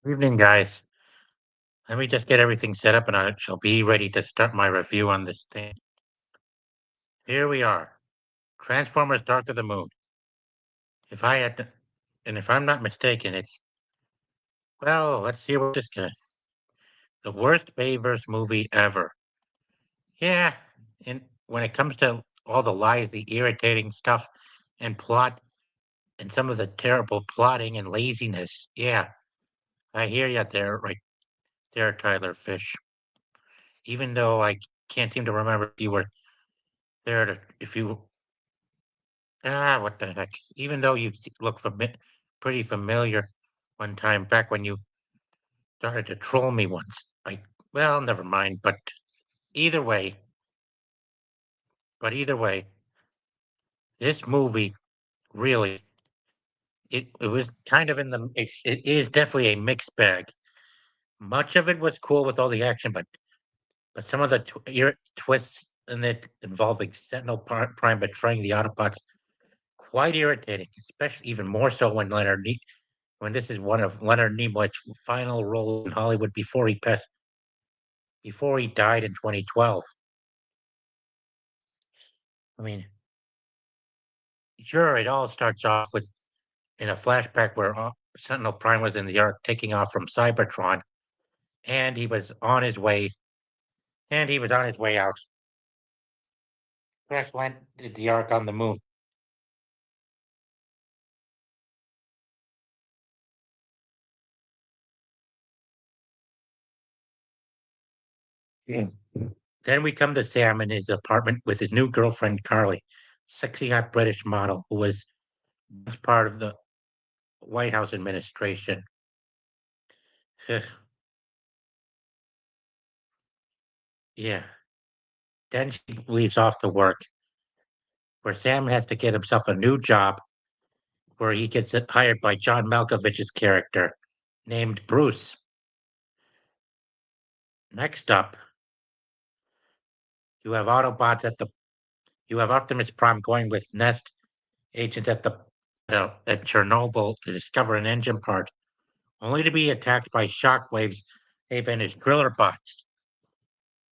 Evening, guys. Let me just get everything set up and I shall be ready to start my review on this thing. Here we are. Transformers Dark of the Moon. If I had to, and if I'm not mistaken, let's see what this guy. The worst Bayverse movie ever. Yeah, and when it comes to all the lies, the irritating stuff and plot, and some of the terrible plotting and laziness, yeah, I hear you there, right there, Tyler Fish. Even though I can't seem to remember if you were there if you what the heck? Even though you look pretty familiar one time back when you started to troll me once. Never mind. Either way, either way, this movie really, it was kind of it is definitely a mixed bag. Much of it was cool with all the action, but some of the twists in it involving Prime betraying the Autobots quite irritating, especially even more so when this is one of Leonard Nimoy's final roles in Hollywood before he died in 2012. I mean, sure, it all starts off with in a flashback where Sentinel Prime was in the Ark taking off from Cybertron, and he was on his way out. Crash landed the Ark on the moon. Yeah. Then we come to Sam in his apartment with his new girlfriend Carly, sexy hot British model who was part of the White House administration. Yeah. Then she leaves off to work, where Sam has to get himself a new job where he gets hired by John Malkovich's character named Bruce. Next up, you have Autobots you have Optimus Prime going with Nest agents at Chernobyl to discover an engine part, only to be attacked by shockwaves and his driller bots.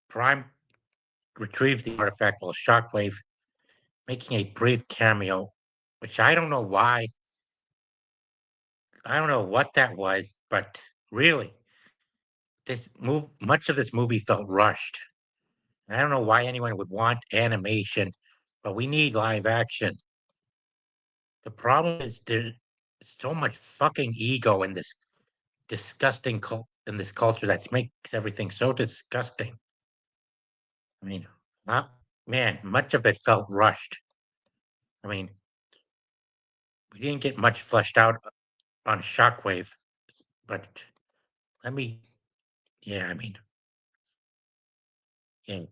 Prime retrieves the artifact while Shockwave making a brief cameo, which I don't know what that was, but really, much of this movie felt rushed. I don't know why anyone would want animation, but we need live action. The problem is there's so much fucking ego in this in this culture that makes everything so disgusting. I mean, not, man, much of it felt rushed. I mean, we didn't get much fleshed out on Shockwave, but let me, yeah, I mean,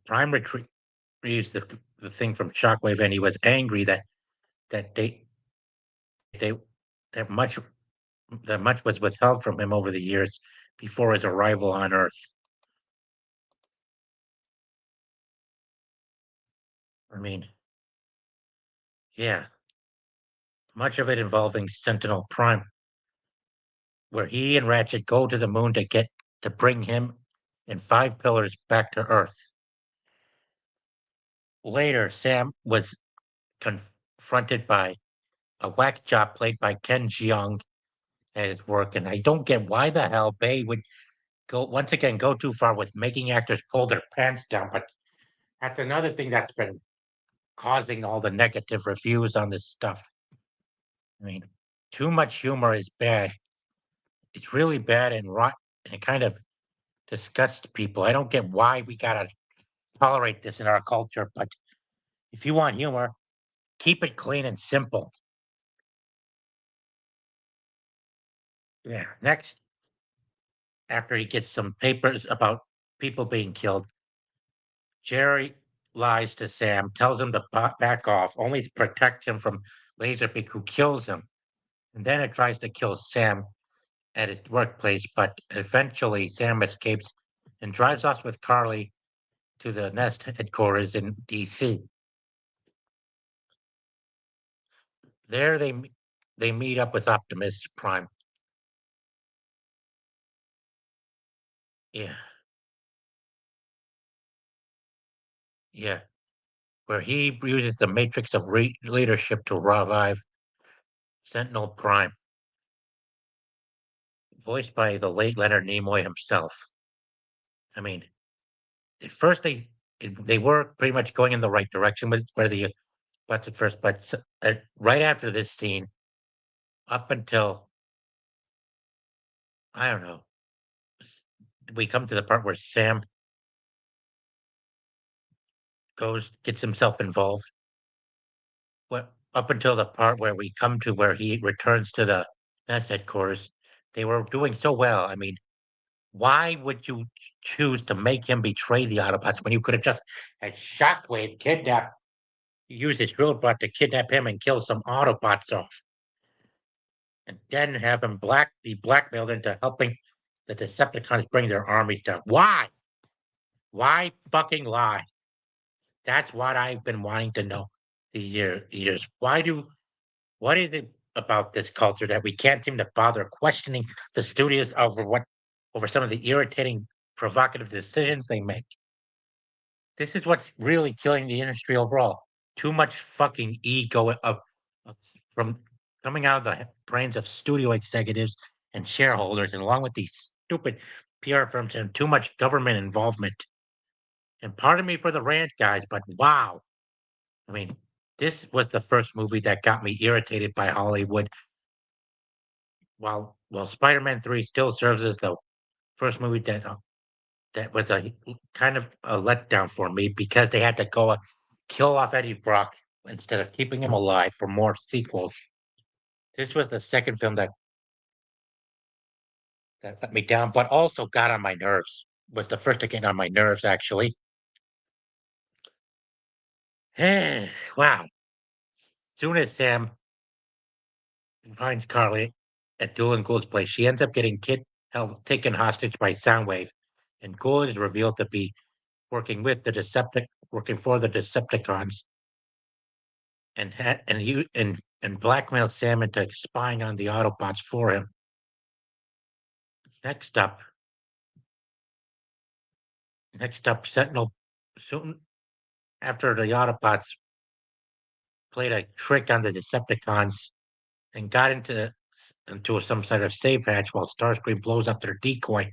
Prime retrieves the thing from Shockwave, and he was angry that they that much was withheld from him over the years before his arrival on Earth. I mean, yeah, much of it involving Sentinel Prime, where he and Ratchet go to the moon to bring him and five pillars back to Earth. Later, Sam was confronted by a whack job played by Ken Jeong at his work, and I don't get why the hell Bay would go too far with making actors pull their pants down. But that's another thing that's been causing all the negative reviews on this stuff. I mean, too much humor is bad. It's really bad and it kind of disgusts people. I don't get why we gotta tolerate this in our culture, but if you want humor, keep it clean and simple. Yeah. Next, after he gets some papers about people being killed, Jerry lies to Sam, tells him to back off, only to protect him from Laserbeak, who kills him. And then it tries to kill Sam at his workplace, but eventually Sam escapes and drives off with Carly to the Nest headquarters in DC. There they meet up with Optimus Prime. Yeah, yeah. Where he uses the matrix of leadership to revive Sentinel Prime, voiced by the late Leonard Nimoy himself. I mean, at first they were pretty much going in the right direction with where the what's at first, but right after this scene, up until I don't know, s- we come to the part where Sam gets himself involved. What up until the part where we come to where he returns to the nest headquarters, they were doing so well. I mean, why would you choose to make him betray the Autobots when you could have just had Shockwave kidnap, use his drill bot to kidnap him and kill some Autobots off, and then have him be blackmailed into helping the Decepticons bring their armies down? Why? Why fucking lie? That's what I've been wanting to know the years. What is it about this culture that we can't seem to bother questioning the studios over some of the irritating, provocative decisions they make? This is what's really killing the industry overall. Too much fucking ego of from coming out of the brains of studio executives and shareholders, and along with these stupid PR firms and too much government involvement. And pardon me for the rant, guys, but wow. I mean, this was the first movie that got me irritated by Hollywood. While Spider-Man 3 still serves as the first movie that was a kind of a letdown for me because they had to go kill off Eddie Brock instead of keeping him alive for more sequels. This was the second film that let me down, but also got on my nerves. Was the first to get on my nerves, actually. Wow. Soon as Sam finds Carly at Duel Ghoul's place, she ends up getting held taken hostage by Soundwave, and Ghoul is revealed to be working for the Decepticons, and blackmailed Sam into spying on the Autobots for him. Next up, Sentinel. Soon after the Autobots played a trick on the Decepticons and got into some sort of safe hatch while Starscream blows up their decoy,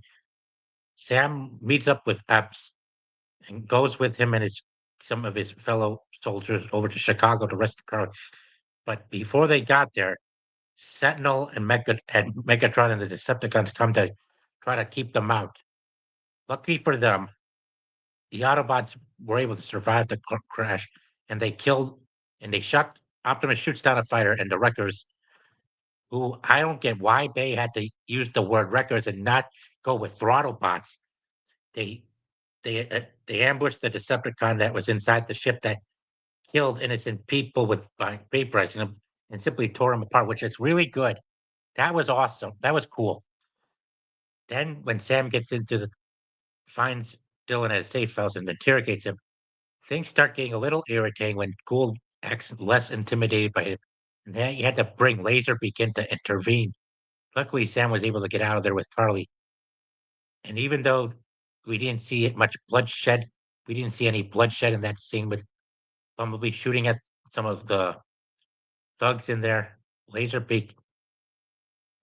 Sam meets up with Epps and goes with him and some of his fellow soldiers over to Chicago to rescue Carl. But before they got there, Sentinel and Megatron and the Decepticons come to try to keep them out. Lucky for them, the Autobots were able to survive the crash, and they shot. Optimus shoots down a fighter, and the Wreckers, who I don't get why they had to use the word Wreckers and not go with Throttlebots. They they ambushed the Decepticon that was inside the ship that killed innocent people by vaporizing them and simply tore them apart, which is really good. That was awesome. That was cool. Then when Sam finds Dylan at a safe house and interrogates him, things start getting a little irritating when Gould acts less intimidated by him. And then you had to bring Laserbeak in to intervene. Luckily, Sam was able to get out of there with Carly. And even though we didn't see much bloodshed, we didn't see any bloodshed in that scene with Bumblebee shooting at some of the thugs in there. Laserbeak,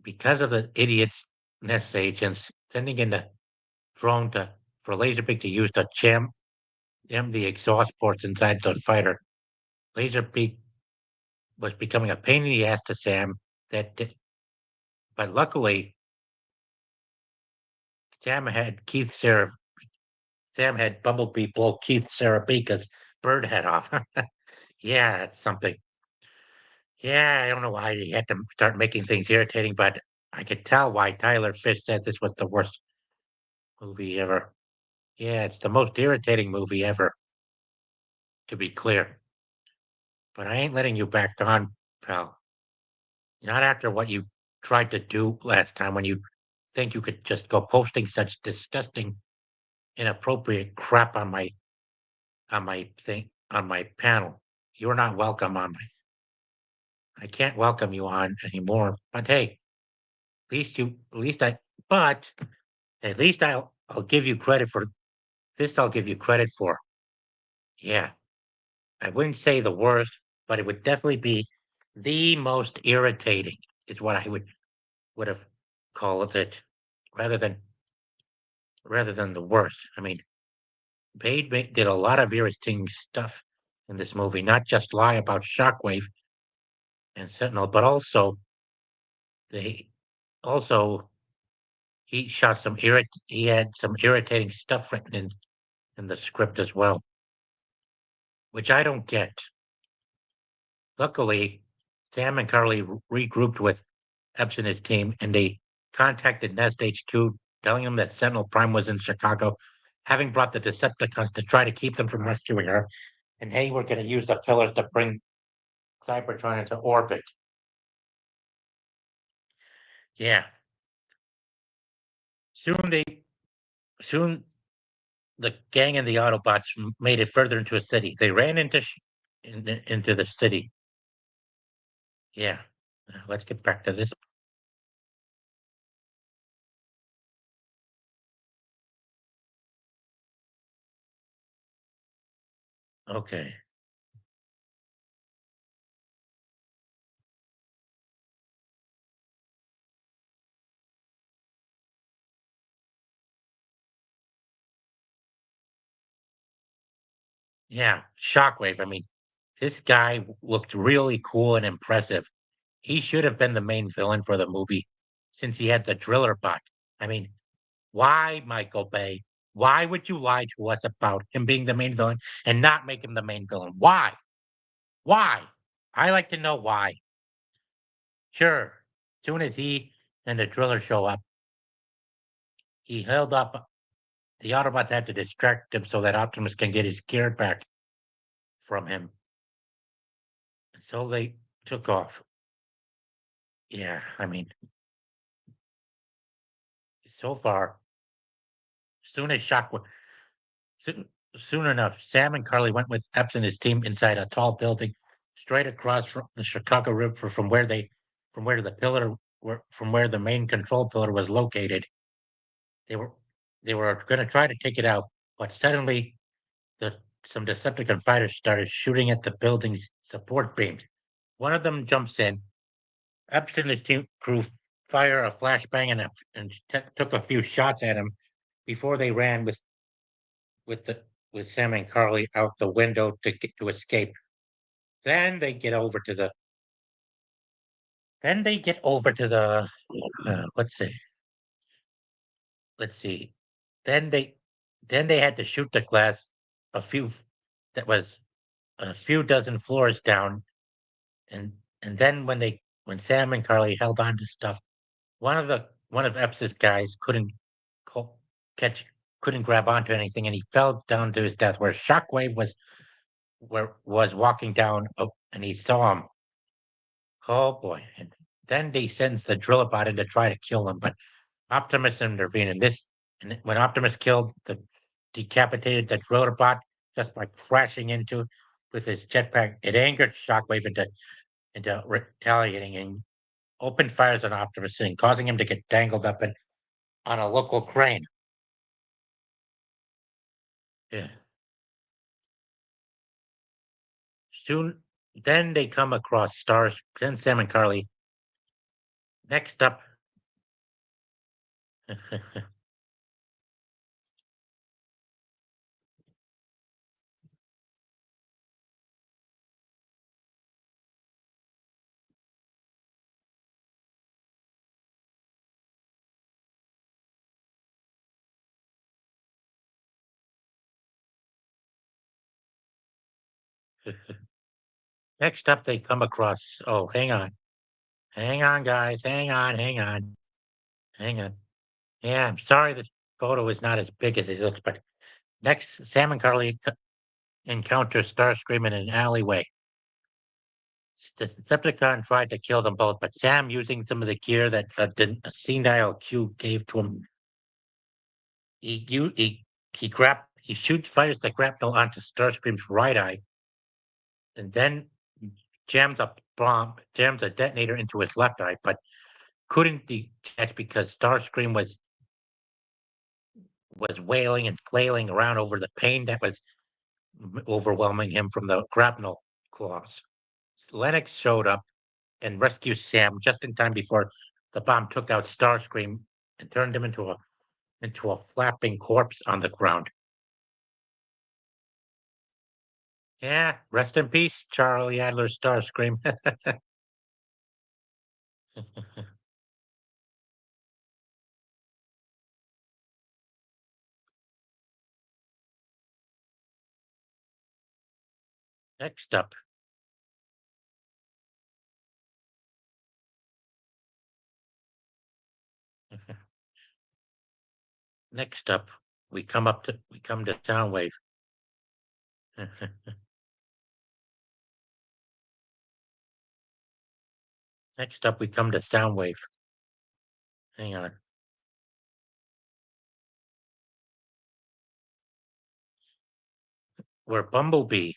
because of the idiots, Nest agents, sending in the drone for Laserbeak to use to jam the exhaust ports inside the fighter. Laserbeak was becoming a pain in the ass to Sam. That, did, but luckily, Sam had Keith Sarah. Sam had Bumblebee blow Keith Sarabeca's bird head off. Yeah, that's something. Yeah, I don't know why he had to start making things irritating, but I could tell why Tyler Fish said this was the worst movie ever. Yeah, it's the most irritating movie ever, to be clear. But I ain't letting you back on, pal. Not after what you tried to do last time when you think you could just go posting such disgusting, inappropriate crap on my panel. You're not welcome on my I can't welcome you on anymore. But hey, at least you at least I but at least I'll give you credit for this. I'll give you credit for. Yeah, I wouldn't say the worst, but it would definitely be the most irritating. Is what I would have called it, rather than rather than the worst. I mean, did a lot of irritating stuff in this movie, not just lie about Shockwave and Sentinel, but they also he shot he had some irritating stuff written in the script as well, which I don't get. Luckily, Sam and Carly regrouped with Epps and his team, and they contacted Nest HQ, telling them that Sentinel Prime was in Chicago, having brought the Decepticons to try to keep them from rescuing her. And hey, we're going to use the pillars to bring Cybertron into orbit. Yeah. Soon they soon the gang and the Autobots made it further into a city. They ran into the city. Yeah. Let's get back to this. Okay. Yeah. Shockwave. I mean, this guy looked really cool and impressive. He should have been the main villain for the movie since he had the driller bot. I mean, why, Michael Bay? Why would you lie to us about him being the main villain and not make him the main villain? Why? Why? I like to know why. Sure. Soon as he and the driller show up, he held up. The Autobots had to distract him so that Optimus can get his gear back from him. So they took off. Yeah, I mean, so far, soon as Shockwave, soon, soon enough, Sam and Carly went with Epps and his team inside a tall building, straight across from the Chicago River, from where from where the main control pillar was located. They were, they were going to try to take it out, but suddenly the some Decepticon fighters started shooting at the building's support beams. One of them jumps in. Epps and his team crew fire a flashbang and took a few shots at him before they ran with the with Sam and Carly out the window to escape. Then they get over to the then they get over to the let's see let's see. Then they then they had to shoot the glass a few that was a few dozen floors down, and then when Sam and Carly held on to stuff, one of Epps's guys co- catch couldn't grab onto anything, and he fell down to his death. Where Shockwave was walking down, and he saw him. Oh boy! And then they sends the Drillabot in to try to kill him, but Optimus intervened. And when Optimus killed the decapitated the Drillabot just by crashing into with his jetpack, it angered Shockwave into retaliating and opened fires on Optimus and causing him to get tangled up on a local crane. Yeah. Soon, then they come across stars. Then Sam and Carly. Next up, next up, they come across. Oh, hang on, guys, hang on. Yeah, I'm sorry the photo is not as big as it looks, but next, Sam and Carly encounter Starscream in an alleyway. The Decepticon tried to kill them both, but Sam, using some of the gear that a senile Q gave to him, he you he shoots fires the grapnel onto Starscream's right eye, and then jams a detonator into his left eye, but couldn't detach because Starscream was wailing and flailing around over the pain that was overwhelming him from the grapnel claws. Lennox showed up and rescued Sam just in time before the bomb took out Starscream and turned him into a flapping corpse on the ground. Yeah, rest in peace, Charlie Adler Starscream. Next up, next up, we come to Soundwave. Next up, we come to Soundwave. Hang on, where Bumblebee,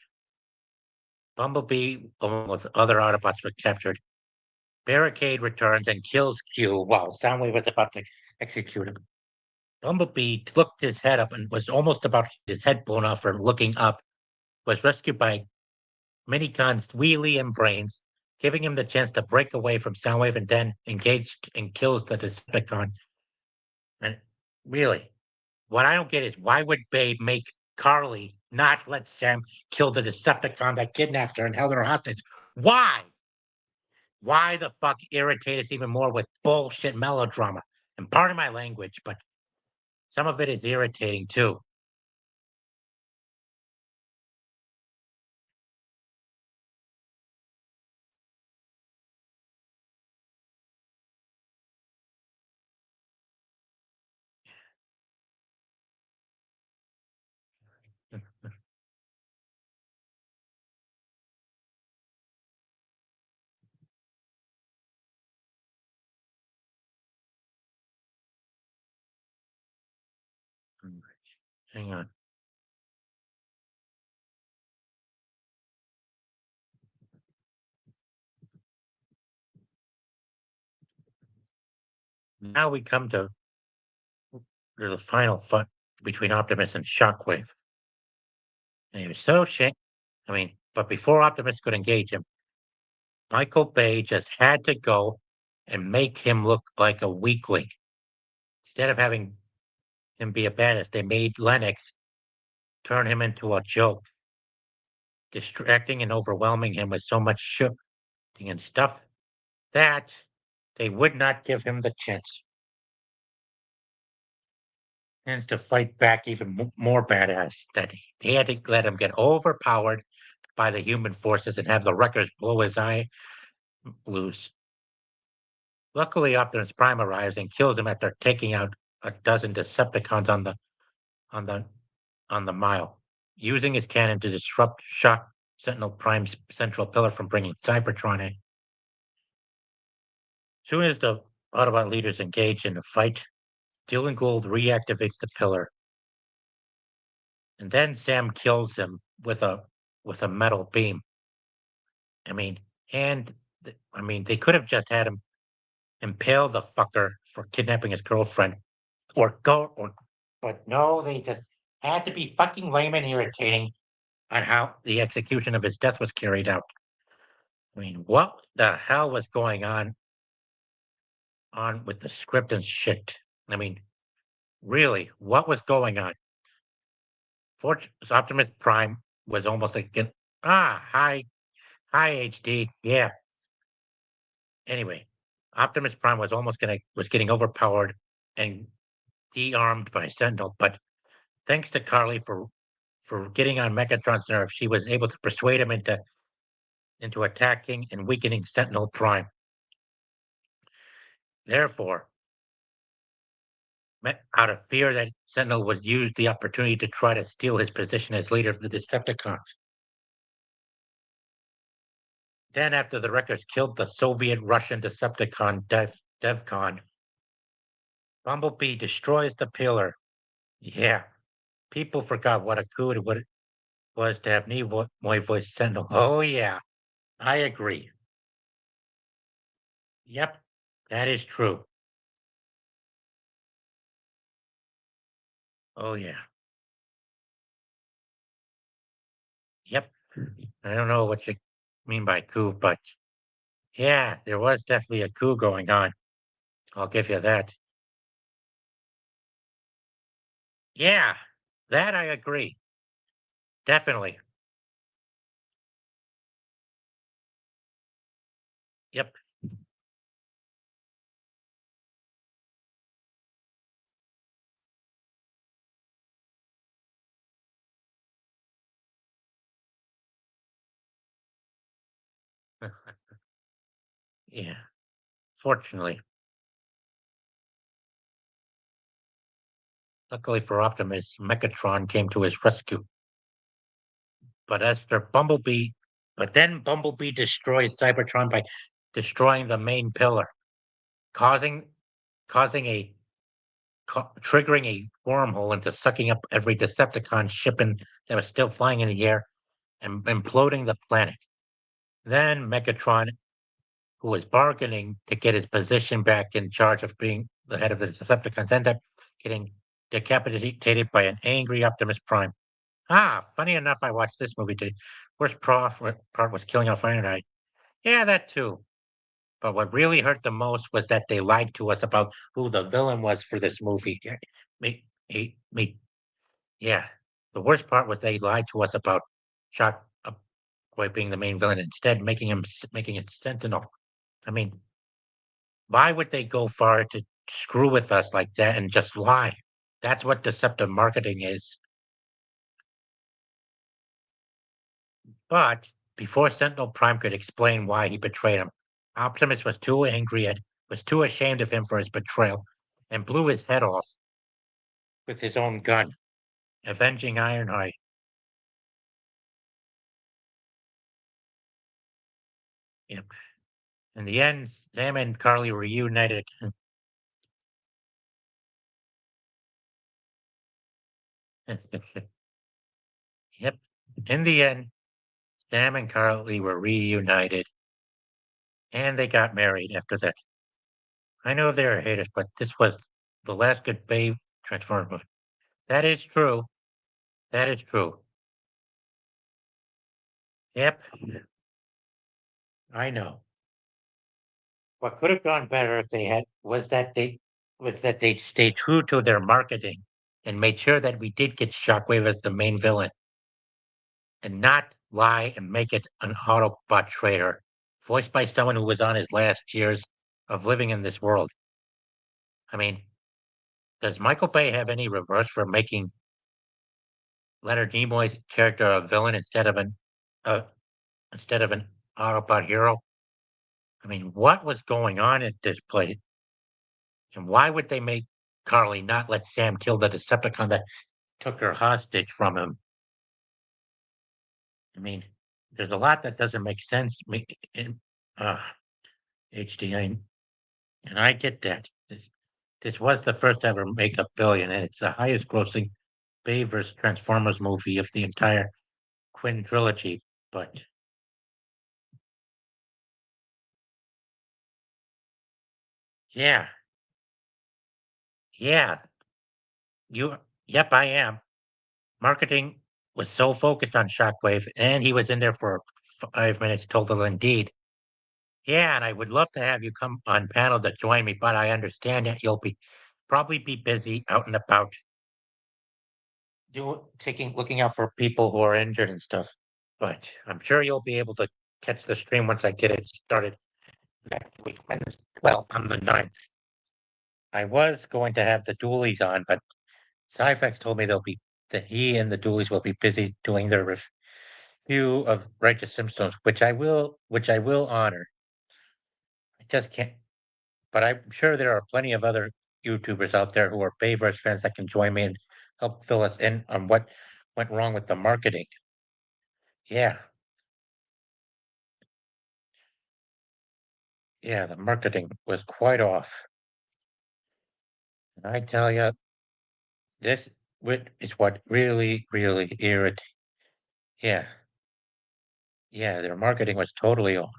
along with other Autobots, were captured. Barricade returns and kills Q while Soundwave is about to execute him. Bumblebee looked his head up and was almost about his head blown off for looking up. Was rescued by Minicons Wheelie and Brains, giving him the chance to break away from Soundwave and then engage and kills the Decepticon. And really, what I don't get is why would Babe make Carly not let Sam kill the Decepticon that kidnapped her and held her hostage? Why? Why the fuck irritate us even more with bullshit melodrama? And pardon my language, but some of it is irritating too. Hang on. Now we come to the final fight between Optimus and Shockwave. And he was so shit. I mean, but before Optimus could engage him, Michael Bay just had to go and make him look like a weakling. Instead of having him be a badass, they made Lennox turn him into a joke, distracting and overwhelming him with so much shooting and stuff that they would not give him the chance to fight back even more badass. That he had to let him get overpowered by the human forces and have the wreckers blow his eye loose. Luckily, Optimus Prime arrives and kills him after taking out a dozen Decepticons on the on the mile, using his cannon to disrupt Shock Sentinel Prime's central pillar from bringing Cybertron in. Soon as the Autobot leaders engage in a fight, Dylan Gould reactivates the pillar, and then Sam kills him with a metal beam. I mean, I mean, they could have just had him impale the fucker for kidnapping his girlfriend, but no, they just had to be fucking lame and irritating on how the execution of his death was carried out. I mean, what the hell was going on with the script and shit? I mean, really, what was going on? Optimus Prime was almost like, hi HD, yeah. Anyway, Optimus Prime was getting overpowered and de-armed by Sentinel, but thanks to Carly for getting on Megatron's nerve, she was able to persuade him into attacking and weakening Sentinel Prime. Therefore, out of fear that Sentinel would use the opportunity to try to steal his position as leader of the Decepticons. Then, after the Wreckers killed the Soviet-Russian Decepticon DevCon, Bumblebee destroys the pillar. Yeah, people forgot what a coup it was to have Nimoy voice Sentinel. Oh yeah, I agree. Yep, that is true. Oh, yeah. Yep. I don't know what you mean by coup, but yeah, there was definitely a coup going on. I'll give you that. Yeah, that I agree. Definitely. Yep. Yeah. Fortunately, luckily for Optimus, Megatron came to his rescue. But as for Bumblebee, but then Bumblebee destroys Cybertron by destroying the main pillar, causing causing a triggering a wormhole into sucking up every Decepticon ship that was still flying in the air and imploding the planet. Then Megatron, who was bargaining to get his position back in charge of being the head of the Decepticons, ended up getting decapitated by an angry Optimus Prime. Ah, funny enough, I watched this movie today. Part was killing off Ironhide. Yeah, that too. But what really hurt the most was that they lied to us about who the villain was for this movie. Yeah, me. Yeah. The worst part was they lied to us about Shockwave being the main villain, instead making it Sentinel. I mean, why would they go far to screw with us like that and just lie? That's what deceptive marketing is. But before Sentinel Prime could explain why he betrayed him, Optimus was too angry and was too ashamed of him for his betrayal and blew his head off with his own gun, avenging Ironhide. Yep. In the end, Sam and Carly were reunited. Yep. In the end, Sam and Carly were reunited and they got married after that. I know they're haters, but this was the last good Babe Transformer movie. That is true. That is true. Yep. I know. What could have gone better if they had was that they stayed true to their marketing and made sure that we did get Shockwave as the main villain and not lie and make it an Autobot traitor, voiced by someone who was on his last years of living in this world. I mean, does Michael Bay have any reverse for making Leonard Nimoy's character a villain uh, instead of an Autobot hero? I mean, what was going on at this place? And why would they make Carly not let Sam kill the Decepticon that took her hostage from him? I mean, there's a lot that doesn't make sense in uh, HDI, and I get that. This was the first to ever make $1 billion, and it's the highest grossing Bay vs. Transformers movie of the entire Quinn trilogy. But yeah, yeah, you, yep, I am. Marketing was so focused on Shockwave, and he was in there for 5 minutes total indeed. Yeah, and I would love to have you come on panel to join me, but I understand that you'll be probably be busy out and about looking out for people who are injured and stuff. But I'm sure you'll be able to catch the stream once I get it started next week. Well, on the 9th. I was going to have the Doolies on, but Cyfax told me that he and the Doolies will be busy doing their review of Righteous Simpsons, which I will honor. I just can't. But I'm sure there are plenty of other YouTubers out there who are Bayverse fans that can join me and help fill us in on what went wrong with the marketing. Yeah, yeah, the marketing was quite off. And I tell you, is what really, really irritates. Yeah, yeah, their marketing was totally off.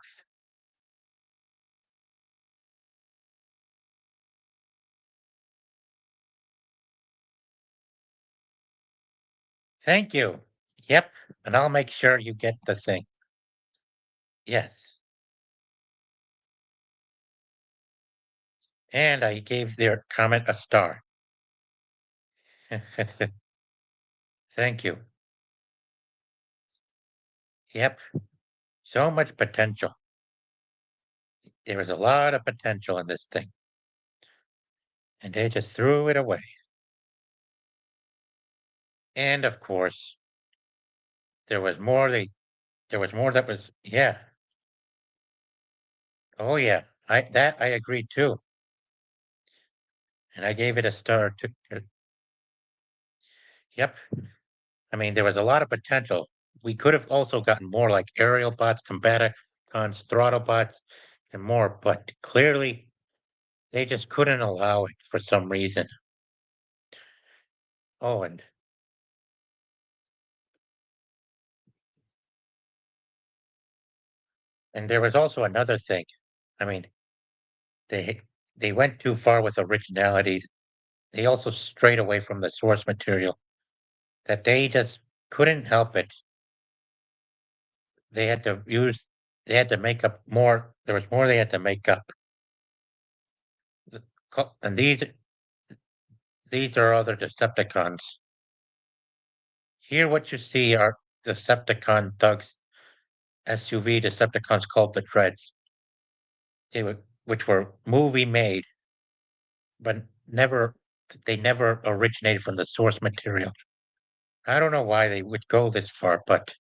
Thank you. Yep, and I'll make sure you get the thing. Yes, and I gave their comment a star. Thank you. Yep, so much potential. There was a lot of potential in this thing, and they just threw it away. And of course, there was more. There was more that was. Yeah. Oh yeah. I agree too, and I gave it a star too. Yep. I mean, there was a lot of potential. We could have also gotten more like aerial bots, combaticons, throttle bots, and more, but clearly they just couldn't allow it for some reason. Oh, and there was also another thing. I mean, they they went too far with originality. They also strayed away from the source material that they just couldn't help it. They had to use they had to make up more. There was more they had to make up. And these are other Decepticons. Here, what you see are Decepticon thugs, SUV Decepticons called the Dreads. Which were movie made, but they never originated from the source material. I don't know why they would go this far, but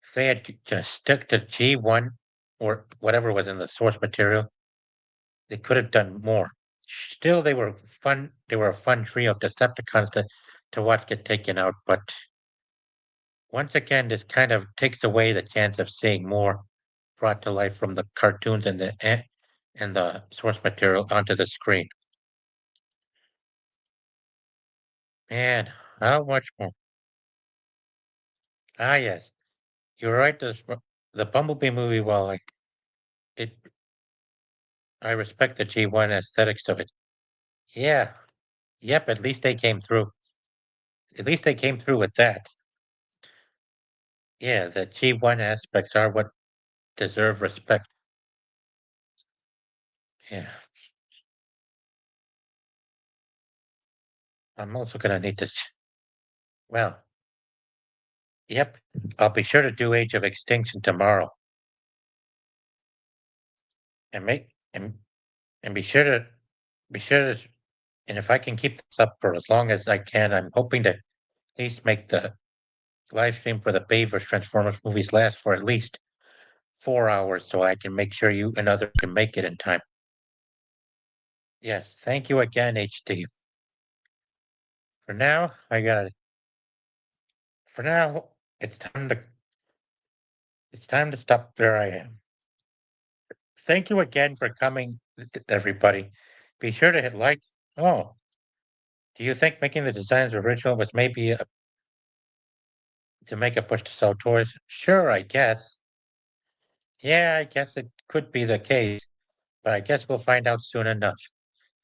if they had just stuck to G1 or whatever was in the source material, they could have done more. Still, they were fun. They were a fun trio of Decepticons to watch get taken out, but once again, this kind of takes away the chance of seeing more brought to life from the cartoons and the source material onto the screen. Man, how much more? Ah, yes, you're right. The Bumblebee movie, well, it, I respect the G1 aesthetics of it. Yeah, yep. At least they came through. At least they came through with that. Yeah, the G1 aspects are what deserve respect. Yeah, I'm also gonna need to. Well, yep. I'll be sure to do Age of Extinction tomorrow, and make and be sure to. And if I can keep this up for as long as I can, I'm hoping to at least make the live stream for the Bay vs. Transformers movies last for at least 4 hours, so I can make sure you and others can make it in time. Yes, thank you again, HD. For now, I gotta. For now, it's time to. It's time to stop where I am. Thank you again for coming, everybody. Be sure to hit like. Oh, do you think making the designs original was maybe to make a push to sell toys? Sure, I guess. Yeah, I guess it could be the case, but I guess we'll find out soon enough.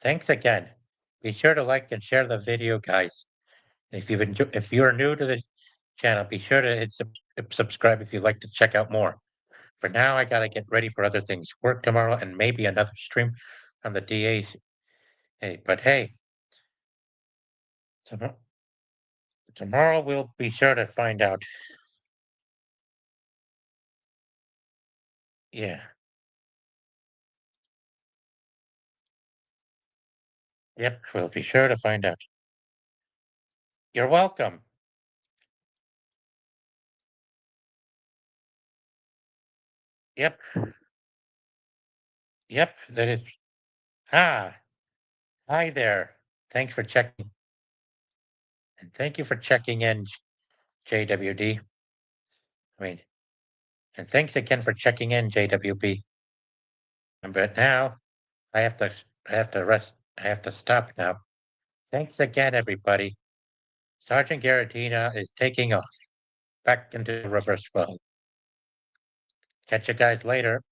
Thanks again. Be sure to like and share the video, guys. If you're new to the channel, be sure to subscribe if you'd like to check out more. For now, I gotta get ready for other things. Work tomorrow and maybe another stream on the DA. Hey, but hey, tom- tomorrow we'll be sure to find out. Yeah. Yep, we'll be sure to find out. You're welcome. Yep. Yep, that is. Ah, hi there. Thanks for checking. And thank you for checking in, JWD. I mean, and thanks again for checking in, JWB. But now I have to I have to rest. I have to stop now. Thanks again, everybody. Sergeant Garatina is taking off back into the reverse world. Catch you guys later.